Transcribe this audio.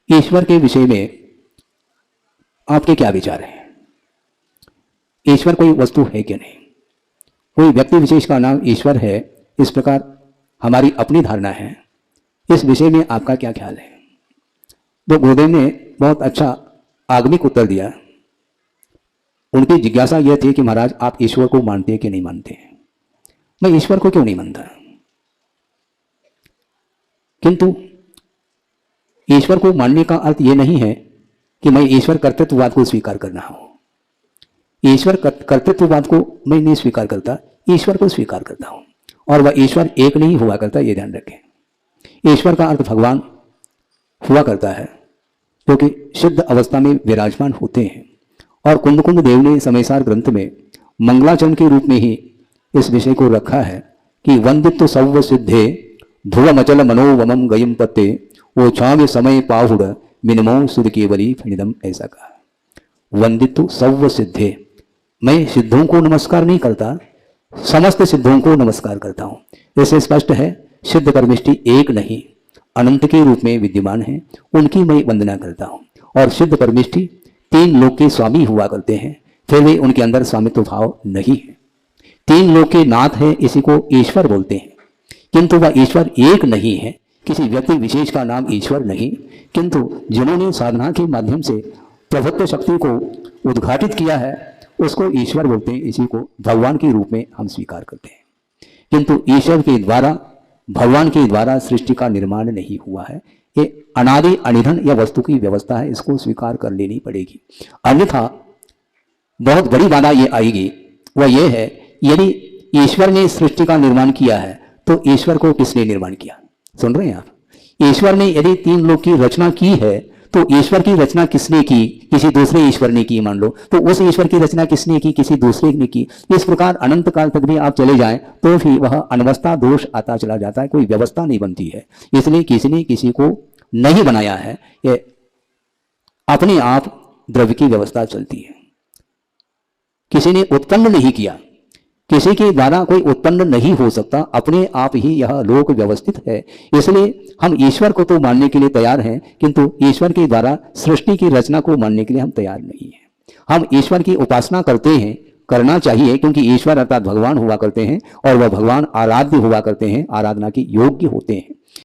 ईश्वर के विषय में आपके क्या विचार हैं? ईश्वर कोई वस्तु है कि नहीं? कोई व्यक्ति विशेष का नाम ईश्वर है, इस प्रकार हमारी अपनी धारणा है। इस विषय में आपका क्या ख्याल है? तो गुरुदेव ने बहुत अच्छा आगमिक उत्तर दिया। उनकी जिज्ञासा यह थी कि महाराज आप ईश्वर को मानते हैं कि नहीं मानते? मैं ईश्वर को क्यों नहीं मानता, किंतु ईश्वर को मानने का अर्थ यह नहीं है कि मैं ईश्वर कर्तृत्ववाद को स्वीकार करना हो। ईश्वर कर्तृत्ववाद को मैं नहीं स्वीकार करता, ईश्वर को स्वीकार करता हूं। और वह ईश्वर एक नहीं हुआ करता, यह ध्यान रखें। ईश्वर का अर्थ भगवान हुआ करता है, क्योंकि सिद्ध अवस्था में विराजमान होते हैं। और कुंद देव ने समयसार ग्रंथ में मंगलाचरण के रूप में ही इस विषय को रखा है कि वंदित्व सव्व सिद्धे ध्रुवमचल मनोवमम गयम पत्ते वो छाव्य समय पाहुड़ मिनमो सुध केवली फणिदम, ऐसा कहा। वंदित्व सव्व सिद्धे, मैं सिद्धों को नमस्कार नहीं करता, समस्त सिद्धों को नमस्कार करता हूं। इससे स्पष्ट है सिद्ध परमेष्टि एक नहीं, अनंत के रूप में विद्यमान है, उनकी मैं वंदना करता हूं। और सिद्ध परमेष्टि तीन लोक के स्वामी हुआ करते हैं, फिर भी उनके अंदर स्वामित्व भाव नहीं है। तीन लोक के नाथ है, इसी को ईश्वर बोलते हैं, किंतु वह ईश्वर एक नहीं है। किसी व्यक्ति विशेष का नाम ईश्वर नहीं, किंतु जिन्होंने साधना के माध्यम से प्रभुत्व शक्ति को उद्घाटित किया है उसको ईश्वर बोलते हैं, इसी को भगवान के रूप में हम स्वीकार करते हैं। किंतु ईश्वर के द्वारा, भगवान के द्वारा सृष्टि का निर्माण नहीं हुआ है। ये अनादि अनिधन या वस्तु की व्यवस्था है, इसको स्वीकार कर लेनी पड़ेगी। अन्यथा बहुत बड़ी बाधा ये आएगी, वह यह है यदि ईश्वर ने सृष्टि का निर्माण किया है तो ईश्वर को किसने निर्माण किया? सुन रहे हैं आप? ईश्वर ने यदि तीन लोक की रचना की है तो ईश्वर की रचना किसने की? किसी दूसरे ईश्वर ने की मान लो, तो उस ईश्वर की रचना किसने की? किसी दूसरे ने की। इस प्रकार अनंत काल तक भी आप चले जाएं तो भी वह अनवस्था दोष आता चला जाता है, कोई व्यवस्था नहीं बनती है। इसलिए किसी ने किसी को नहीं बनाया है, ये अपने आप द्रव्य की व्यवस्था चलती है। किसी ने उत्पन्न नहीं किया, किसी के द्वारा कोई उत्पन्न नहीं हो सकता, अपने आप ही यह लोक व्यवस्थित है। इसलिए हम ईश्वर को तो मानने के लिए तैयार हैं, किंतु ईश्वर के द्वारा सृष्टि की रचना को मानने के लिए हम तैयार नहीं हैं। हम ईश्वर की उपासना करते हैं, करना चाहिए, क्योंकि ईश्वर अर्थात भगवान हुआ करते हैं और वह भगवान आराध्य हुआ करते हैं, आराधना के योग्य होते हैं।